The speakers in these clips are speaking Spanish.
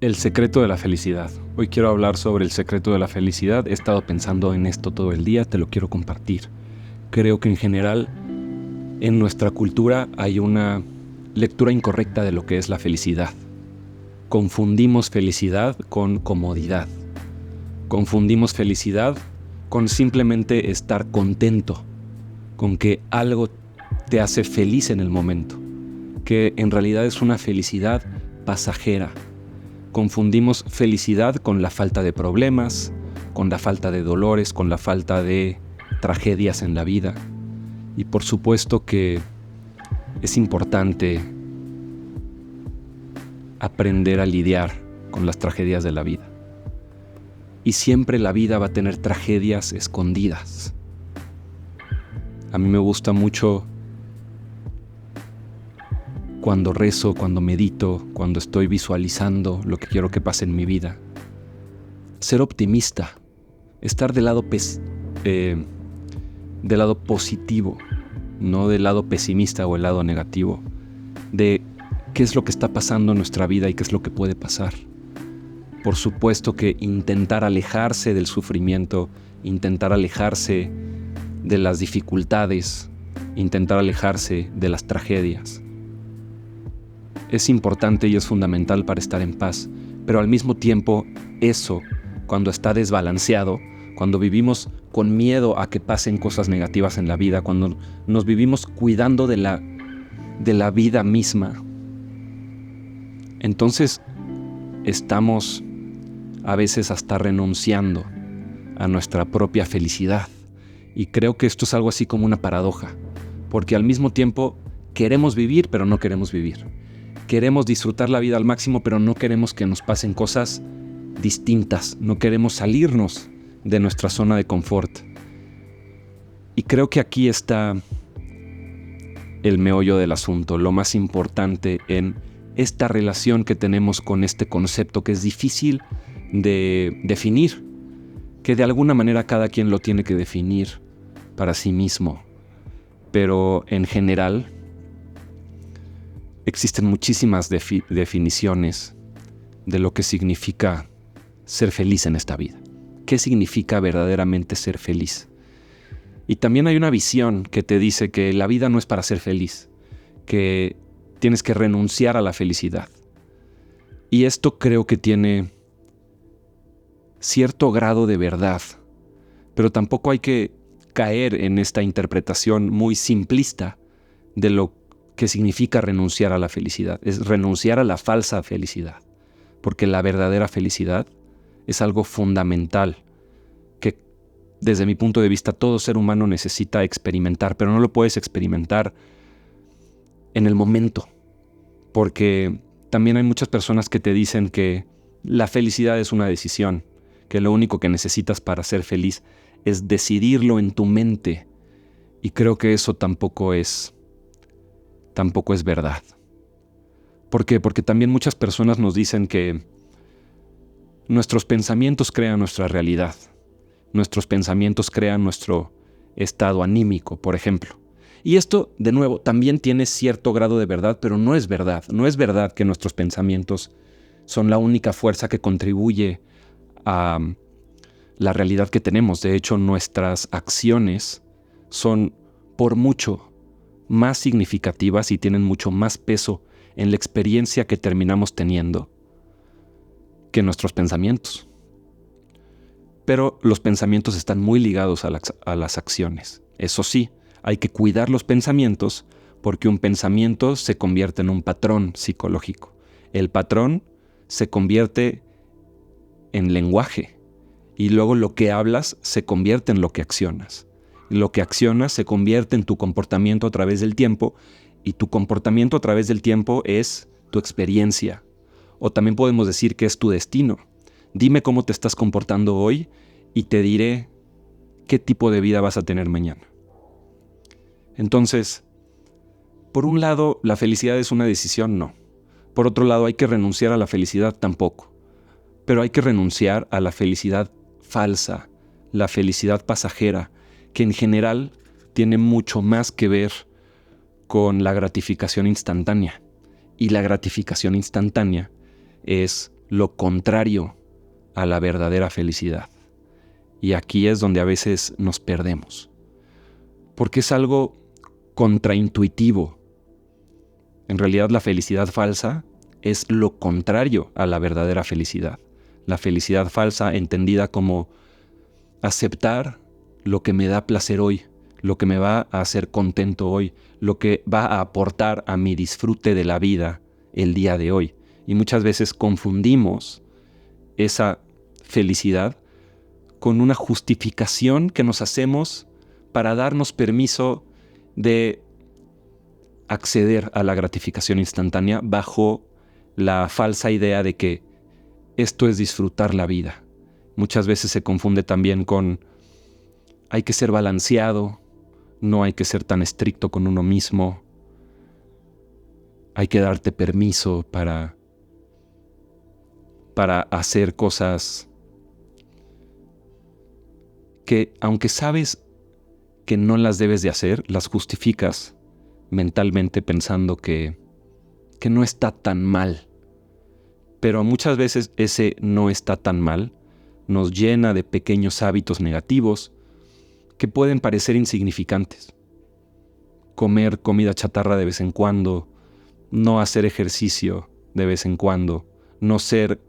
El secreto de la felicidad. Hoy quiero hablar sobre el secreto de la felicidad. He estado pensando en esto todo el día, te lo quiero compartir. Creo que en general, en nuestra cultura hay una lectura incorrecta de lo que es la felicidad. Confundimos felicidad con comodidad. Confundimos felicidad con simplemente estar contento, con que algo te hace feliz en el momento, que en realidad es una felicidad pasajera. Confundimos felicidad con la falta de problemas, con la falta de dolores, con la falta de tragedias en la vida. Y por supuesto que es importante aprender a lidiar con las tragedias de la vida. Y siempre la vida va a tener tragedias escondidas. A mí me gusta mucho cuando rezo, cuando medito, cuando estoy visualizando lo que quiero que pase en mi vida. Ser optimista, estar del lado positivo, no del lado pesimista o el lado negativo, de qué es lo que está pasando en nuestra vida y qué es lo que puede pasar. Por supuesto que intentar alejarse del sufrimiento, intentar alejarse de las dificultades, intentar alejarse de las tragedias. Es importante y es fundamental para estar en paz, pero al mismo tiempo eso, cuando está desbalanceado, cuando vivimos con miedo a que pasen cosas negativas en la vida, cuando nos vivimos cuidando de la vida misma, entonces estamos a veces hasta renunciando a nuestra propia felicidad. Y creo que esto es algo así como una paradoja, porque al mismo tiempo queremos vivir, pero no queremos vivir. Queremos disfrutar la vida al máximo, pero no queremos que nos pasen cosas distintas. No queremos salirnos de nuestra zona de confort. Y creo que aquí está el meollo del asunto, lo más importante en esta relación que tenemos con este concepto que es difícil de definir, que de alguna manera cada quien lo tiene que definir para sí mismo. Pero en general existen muchísimas definiciones de lo que significa ser feliz en esta vida. ¿Qué significa verdaderamente ser feliz? Y también hay una visión que te dice que la vida no es para ser feliz, que tienes que renunciar a la felicidad. Y esto creo que tiene cierto grado de verdad, pero tampoco hay que caer en esta interpretación muy simplista de lo que significa renunciar a la felicidad. Es renunciar a la falsa felicidad, porque la verdadera felicidad es algo fundamental que, desde mi punto de vista, todo ser humano necesita experimentar, pero no lo puedes experimentar en el momento, porque también hay muchas personas que te dicen que la felicidad es una decisión, que lo único que necesitas para ser feliz es decidirlo en tu mente, y creo que eso tampoco es verdad. ¿Por qué? Porque también muchas personas nos dicen que nuestros pensamientos crean nuestra realidad. Nuestros pensamientos crean nuestro estado anímico, por ejemplo. Y esto, de nuevo, también tiene cierto grado de verdad, pero no es verdad. No es verdad que nuestros pensamientos son la única fuerza que contribuye a la realidad que tenemos. De hecho, nuestras acciones son por mucho más significativas y tienen mucho más peso en la experiencia que terminamos teniendo que nuestros pensamientos. Pero los pensamientos están muy ligados a las acciones. Eso sí, hay que cuidar los pensamientos porque un pensamiento se convierte en un patrón psicológico. El patrón se convierte en lenguaje y luego lo que hablas se convierte en lo que accionas. Lo que accionas se convierte en tu comportamiento a través del tiempo y tu comportamiento a través del tiempo es tu experiencia. O también podemos decir que es tu destino. Dime cómo te estás comportando hoy y te diré qué tipo de vida vas a tener mañana. Entonces, por un lado, ¿la felicidad es una decisión? No. Por otro lado, ¿hay que renunciar a la felicidad? Tampoco. Pero hay que renunciar a la felicidad falsa, la felicidad pasajera, que en general tiene mucho más que ver con la gratificación instantánea. Y la gratificación instantánea es lo contrario a la verdadera felicidad. Y aquí es donde a veces nos perdemos, porque es algo contraintuitivo. En realidad, la felicidad falsa es lo contrario a la verdadera felicidad. La felicidad falsa entendida como aceptar lo que me da placer hoy, lo que me va a hacer contento hoy, lo que va a aportar a mi disfrute de la vida el día de hoy. Y muchas veces confundimos esa felicidad con una justificación que nos hacemos para darnos permiso de acceder a la gratificación instantánea bajo la falsa idea de que esto es disfrutar la vida. Muchas veces se confunde también con hay que ser balanceado, no hay que ser tan estricto con uno mismo, hay que darte permiso para hacer cosas que, aunque sabes que no las debes de hacer, las justificas mentalmente pensando que no está tan mal. Pero muchas veces ese no está tan mal nos llena de pequeños hábitos negativos que pueden parecer insignificantes. Comer comida chatarra de vez en cuando, no hacer ejercicio de vez en cuando, no ser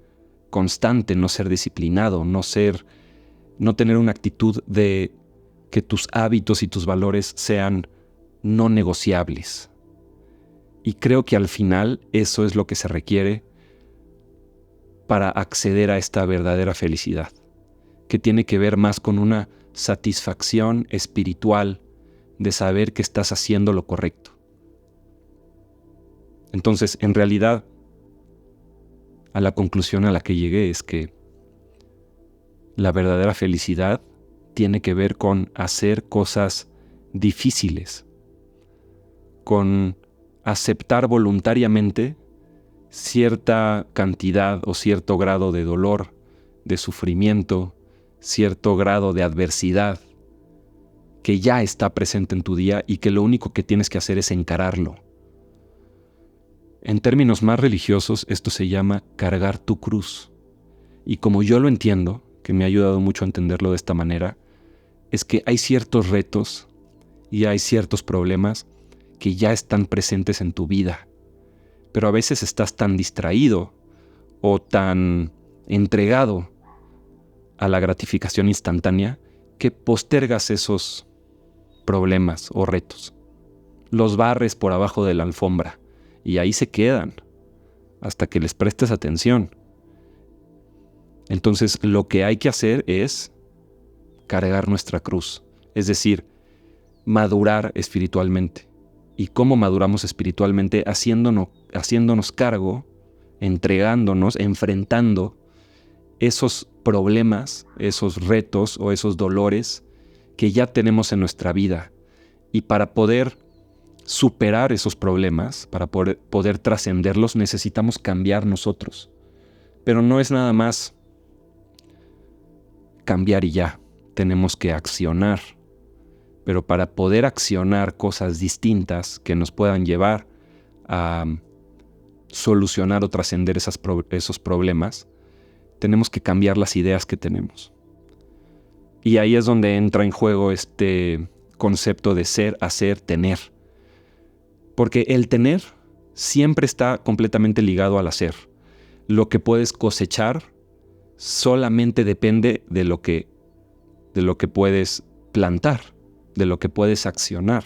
constante, no ser disciplinado, no tener una actitud de que tus hábitos y tus valores sean no negociables. Y creo que al final eso es lo que se requiere para acceder a esta verdadera felicidad, que tiene que ver más con una satisfacción espiritual de saber que estás haciendo lo correcto. Entonces, en realidad, a la conclusión a la que llegué es que la verdadera felicidad tiene que ver con hacer cosas difíciles, con aceptar voluntariamente cierta cantidad o cierto grado de dolor, de sufrimiento, cierto grado de adversidad que ya está presente en tu día y que lo único que tienes que hacer es encararlo. En términos más religiosos, esto se llama cargar tu cruz. Y como yo lo entiendo, que me ha ayudado mucho a entenderlo de esta manera, es que hay ciertos retos y hay ciertos problemas que ya están presentes en tu vida. Pero a veces estás tan distraído o tan entregado a la gratificación instantánea que postergas esos problemas o retos. Los barres por abajo de la alfombra y ahí se quedan hasta que les prestes atención. Entonces lo que hay que hacer es cargar nuestra cruz, es decir, madurar espiritualmente. ¿Y cómo maduramos espiritualmente? Haciéndonos cargo, entregándonos, enfrentando esos problemas, esos retos o esos dolores que ya tenemos en nuestra vida. Y para poder superar esos problemas, para poder trascenderlos, necesitamos cambiar nosotros. Pero no es nada más cambiar y ya, tenemos que accionar. Pero para poder accionar cosas distintas que nos puedan llevar a solucionar o trascender esos problemas, tenemos que cambiar las ideas que tenemos. Y ahí es donde entra en juego este concepto de ser, hacer, tener. Porque el tener siempre está completamente ligado al hacer. Lo que puedes cosechar solamente depende de lo que puedes plantar, de lo que puedes accionar.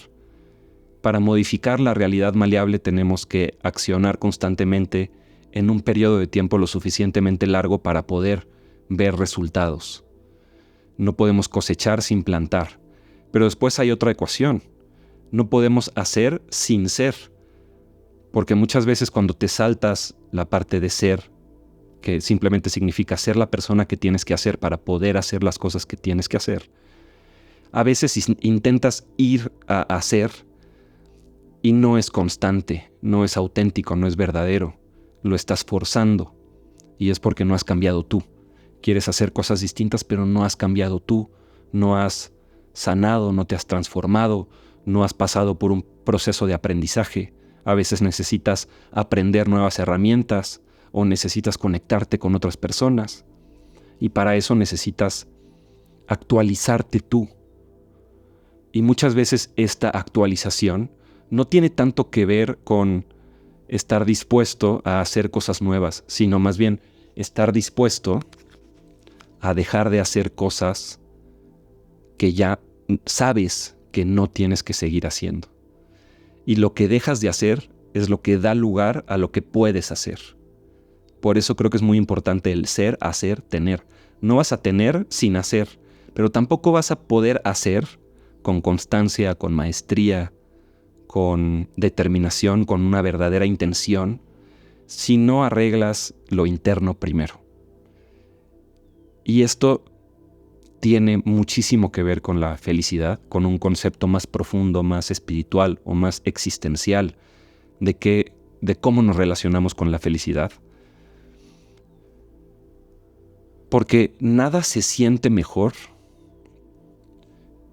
Para modificar la realidad maleable tenemos que accionar constantemente en un periodo de tiempo lo suficientemente largo para poder ver resultados. No podemos cosechar sin plantar. Pero después hay otra ecuación. No podemos hacer sin ser. Porque muchas veces cuando te saltas la parte de ser, que simplemente significa ser la persona que tienes que hacer para poder hacer las cosas que tienes que hacer, a veces intentas ir a hacer y no es constante, no es auténtico, no es verdadero. Lo estás forzando y es porque no has cambiado tú. Quieres hacer cosas distintas, pero no has cambiado tú, no has sanado, no te has transformado, no has pasado por un proceso de aprendizaje. A veces necesitas aprender nuevas herramientas o necesitas conectarte con otras personas. Y para eso necesitas actualizarte tú. Y muchas veces esta actualización no tiene tanto que ver con estar dispuesto a hacer cosas nuevas, sino más bien estar dispuesto a dejar de hacer cosas que ya sabes que no tienes que seguir haciendo. Y lo que dejas de hacer es lo que da lugar a lo que puedes hacer. Por eso creo que es muy importante el ser, hacer, tener. No vas a tener sin hacer, pero tampoco vas a poder hacer con constancia, con maestría, con determinación, con una verdadera intención, si no arreglas lo interno primero. Y esto tiene muchísimo que ver con la felicidad, con un concepto más profundo, más espiritual o más existencial de cómo nos relacionamos con la felicidad. Porque nada se siente mejor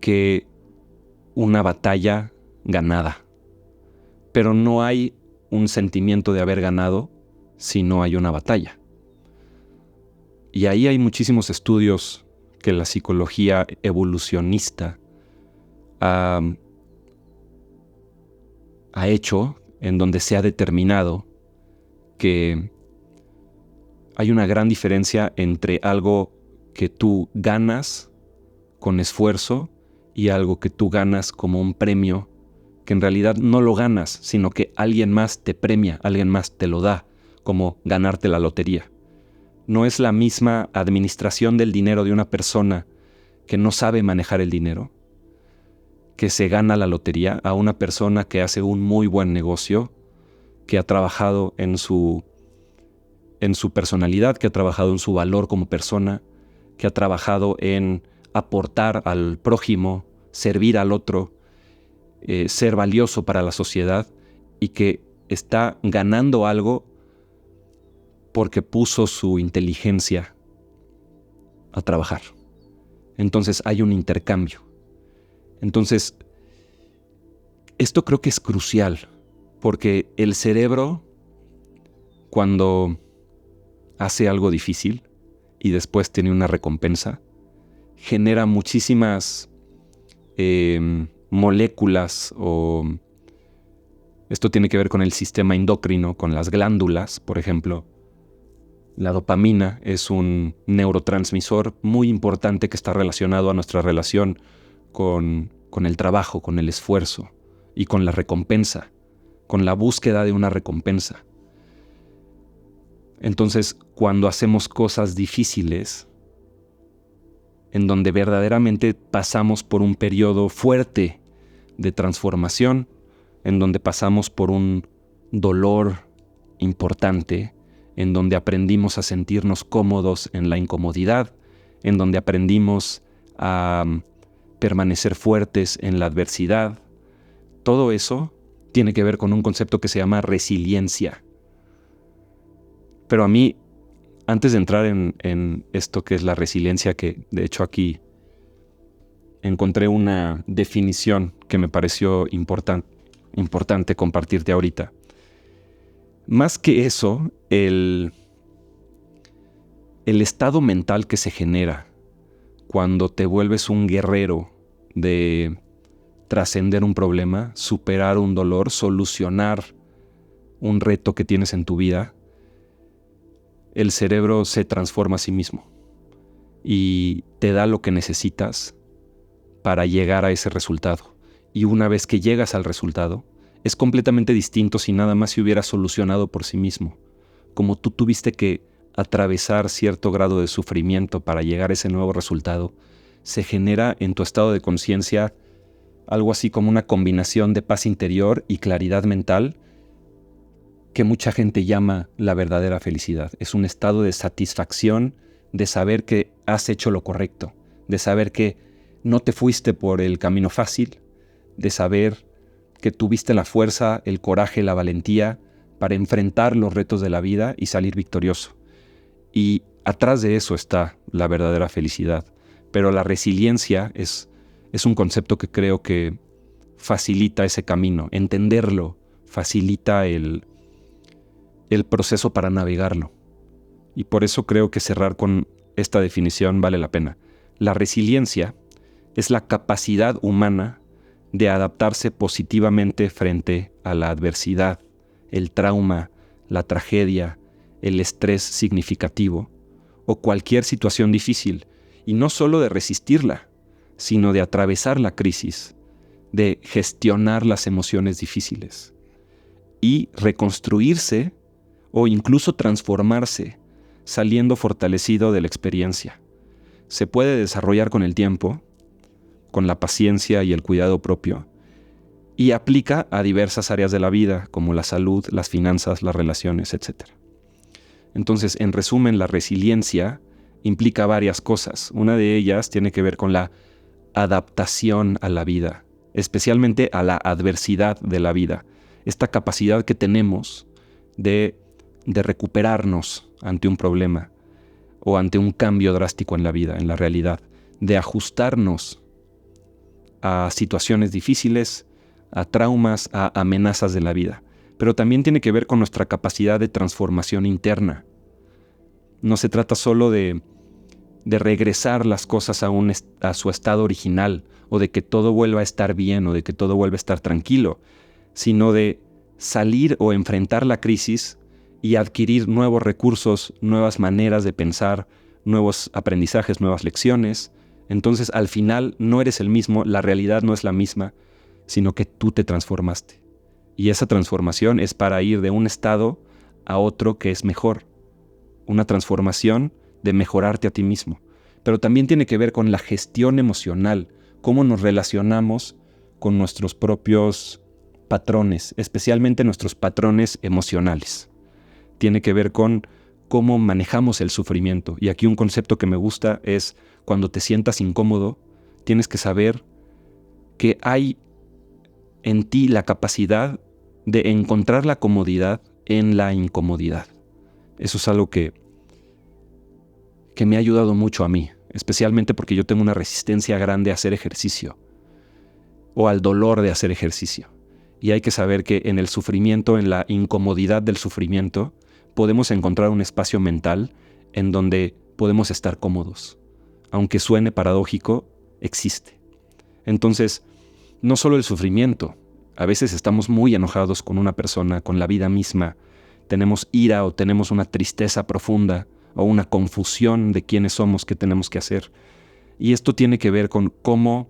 que una batalla ganada. Pero no hay un sentimiento de haber ganado si no hay una batalla. Y ahí hay muchísimos estudios que la psicología evolucionista ha hecho, en donde se ha determinado que hay una gran diferencia entre algo que tú ganas con esfuerzo y algo que tú ganas como un premio, que en realidad no lo ganas, sino que alguien más te premia, alguien más te lo da, como ganarte la lotería. No es la misma administración del dinero de una persona que no sabe manejar el dinero, que se gana la lotería, a una persona que hace un muy buen negocio, que ha trabajado en su personalidad, que ha trabajado en su valor como persona, que ha trabajado en aportar al prójimo, servir al otro, ser valioso para la sociedad, y que está ganando algo porque puso su inteligencia a trabajar. Entonces hay un intercambio. Entonces, esto creo que es crucial, porque el cerebro, cuando hace algo difícil y después tiene una recompensa, genera muchísimas moléculas, o esto tiene que ver con el sistema endocrino, con las glándulas, por ejemplo. La dopamina es un neurotransmisor muy importante que está relacionado a nuestra relación con el trabajo, con el esfuerzo y con la recompensa, con la búsqueda de una recompensa. Entonces, cuando hacemos cosas difíciles, en donde verdaderamente pasamos por un periodo fuerte de transformación, en donde pasamos por un dolor importante, en donde aprendimos a sentirnos cómodos en la incomodidad, en donde aprendimos a permanecer fuertes en la adversidad. Todo eso tiene que ver con un concepto que se llama resiliencia. Pero a mí, antes de entrar en esto que es la resiliencia, que de hecho aquí encontré una definición que me pareció importante compartirte ahorita. Más que eso, el estado mental que se genera cuando te vuelves un guerrero de trascender un problema, superar un dolor, solucionar un reto que tienes en tu vida, el cerebro se transforma a sí mismo y te da lo que necesitas para llegar a ese resultado. Y una vez que llegas al resultado, es completamente distinto si nada más se hubiera solucionado por sí mismo. Como tú tuviste que atravesar cierto grado de sufrimiento para llegar a ese nuevo resultado, se genera en tu estado de conciencia algo así como una combinación de paz interior y claridad mental que mucha gente llama la verdadera felicidad. Es un estado de satisfacción, de saber que has hecho lo correcto, de saber que no te fuiste por el camino fácil, de saber que tuviste la fuerza, el coraje, la valentía para enfrentar los retos de la vida y salir victorioso. Y atrás de eso está la verdadera felicidad. Pero la resiliencia es un concepto que creo que facilita ese camino. Entenderlo facilita el el proceso para navegarlo. Y por eso creo que cerrar con esta definición vale la pena. La resiliencia es la capacidad humana de adaptarse positivamente frente a la adversidad, el trauma, la tragedia, el estrés significativo o cualquier situación difícil, y no solo de resistirla, sino de atravesar la crisis, de gestionar las emociones difíciles y reconstruirse o incluso transformarse, saliendo fortalecido de la experiencia. Se puede desarrollar con el tiempo, con la paciencia y el cuidado propio, y aplica a diversas áreas de la vida, como la salud, las finanzas, las relaciones, etc. Entonces, en resumen, la resiliencia implica varias cosas. Una de ellas tiene que ver con la adaptación a la vida, especialmente a la adversidad de la vida. Esta capacidad que tenemos de recuperarnos ante un problema o ante un cambio drástico en la vida, en la realidad, de ajustarnos a situaciones difíciles, a traumas, a amenazas de la vida. Pero también tiene que ver con nuestra capacidad de transformación interna. No se trata solo de regresar las cosas a su estado original, o de que todo vuelva a estar bien, o de que todo vuelva a estar tranquilo, sino de salir o enfrentar la crisis y adquirir nuevos recursos, nuevas maneras de pensar, nuevos aprendizajes, nuevas lecciones. Entonces, al final, no eres el mismo, la realidad no es la misma, sino que tú te transformaste. Y esa transformación es para ir de un estado a otro que es mejor. Una transformación de mejorarte a ti mismo. Pero también tiene que ver con la gestión emocional, cómo nos relacionamos con nuestros propios patrones, especialmente nuestros patrones emocionales. Tiene que ver con cómo manejamos el sufrimiento. Y aquí un concepto que me gusta es: cuando te sientas incómodo, tienes que saber que hay en ti la capacidad de encontrar la comodidad en la incomodidad. Eso es algo que me ha ayudado mucho a mí, especialmente porque yo tengo una resistencia grande a hacer ejercicio o al dolor de hacer ejercicio. Y hay que saber que en el sufrimiento, en la incomodidad del sufrimiento, podemos encontrar un espacio mental en donde podemos estar cómodos. Aunque suene paradójico, existe. Entonces, no solo el sufrimiento. A veces estamos muy enojados con una persona, con la vida misma. Tenemos ira o tenemos una tristeza profunda o una confusión de quiénes somos, qué tenemos que hacer. Y esto tiene que ver con cómo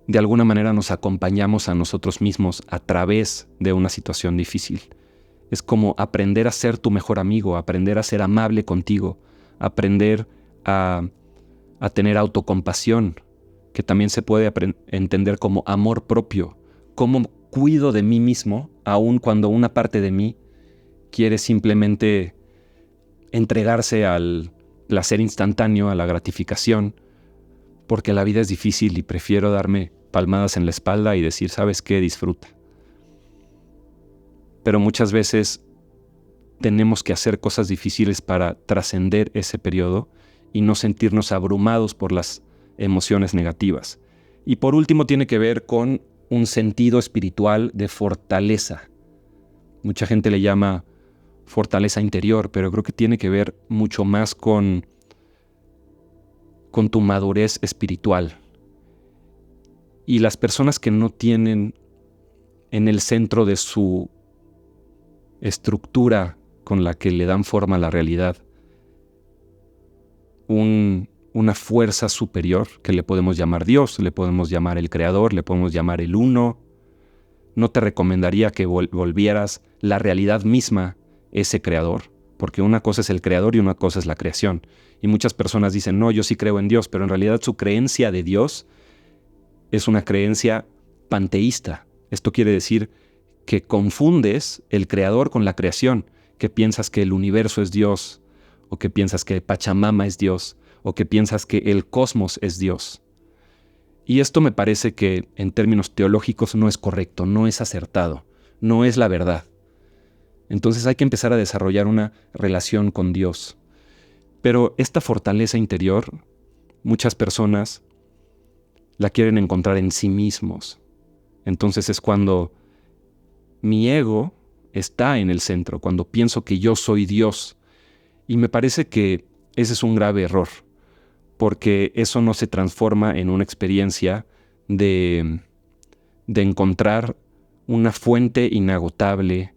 de alguna manera nos acompañamos a nosotros mismos a través de una situación difícil. Es como aprender a ser tu mejor amigo, aprender a ser amable contigo, aprender a tener autocompasión, que también se puede entender como amor propio. Cómo cuido de mí mismo, aun cuando una parte de mí quiere simplemente entregarse al placer instantáneo, a la gratificación, porque la vida es difícil y prefiero darme palmadas en la espalda y decir: ¿sabes qué? Disfruta. Pero muchas veces tenemos que hacer cosas difíciles para trascender ese periodo y no sentirnos abrumados por las emociones negativas. Y por último, tiene que ver con un sentido espiritual de fortaleza. Mucha gente le llama fortaleza interior, pero creo que tiene que ver mucho más con tu madurez espiritual. Y las personas que no tienen en el centro de su estructura con la que le dan forma a la realidad una fuerza superior, que le podemos llamar Dios, le podemos llamar el Creador, le podemos llamar el Uno, no te recomendaría que volvieras la realidad misma ese Creador, porque una cosa es el Creador y una cosa es la creación. Y muchas personas dicen: no, yo sí creo en Dios, pero en realidad su creencia de Dios es una creencia panteísta. Esto quiere decir que confundes el Creador con la creación, que piensas que el universo es Dios, o que piensas que Pachamama es Dios, o que piensas que el cosmos es Dios. Y esto me parece que en términos teológicos no es correcto, no es acertado, no es la verdad. Entonces hay que empezar a desarrollar una relación con Dios. Pero esta fortaleza interior, muchas personas la quieren encontrar en sí mismos. Entonces es cuando mi ego está en el centro, cuando pienso que yo soy Dios. Y me parece que ese es un grave error, porque eso no se transforma en una experiencia de encontrar una fuente inagotable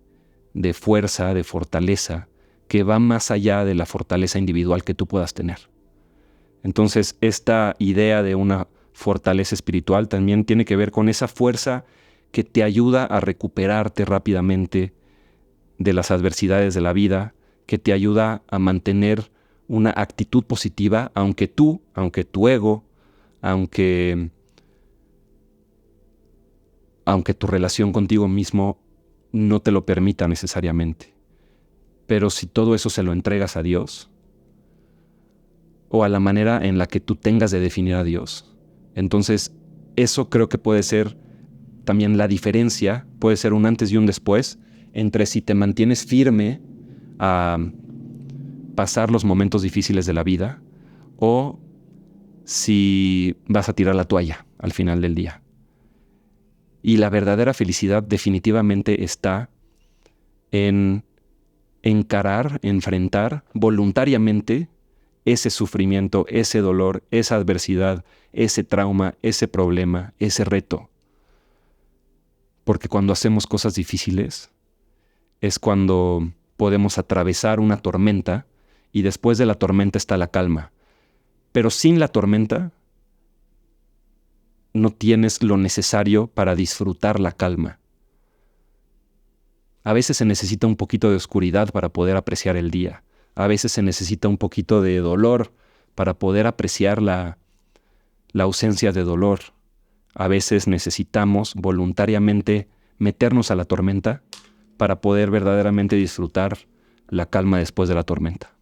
de fuerza, de fortaleza, que va más allá de la fortaleza individual que tú puedas tener. Entonces, esta idea de una fortaleza espiritual también tiene que ver con esa fuerza que te ayuda a recuperarte rápidamente de las adversidades de la vida, que te ayuda a mantener una actitud positiva, aunque tu ego, aunque tu relación contigo mismo no te lo permita necesariamente. Pero si todo eso se lo entregas a Dios, o a la manera en la que tú tengas de definir a Dios, entonces eso creo que puede ser también la diferencia, puede ser un antes y un después, entre si te mantienes firme a pasar los momentos difíciles de la vida, o si vas a tirar la toalla al final del día. Y la verdadera felicidad definitivamente está en encarar, enfrentar voluntariamente ese sufrimiento, ese dolor, esa adversidad, ese trauma, ese problema, ese reto. Porque cuando hacemos cosas difíciles es cuando podemos atravesar una tormenta y después de la tormenta está la calma. Pero sin la tormenta no tienes lo necesario para disfrutar la calma. A veces se necesita un poquito de oscuridad para poder apreciar el día. A veces se necesita un poquito de dolor para poder apreciar la ausencia de dolor. A veces necesitamos voluntariamente meternos a la tormenta para poder verdaderamente disfrutar la calma después de la tormenta.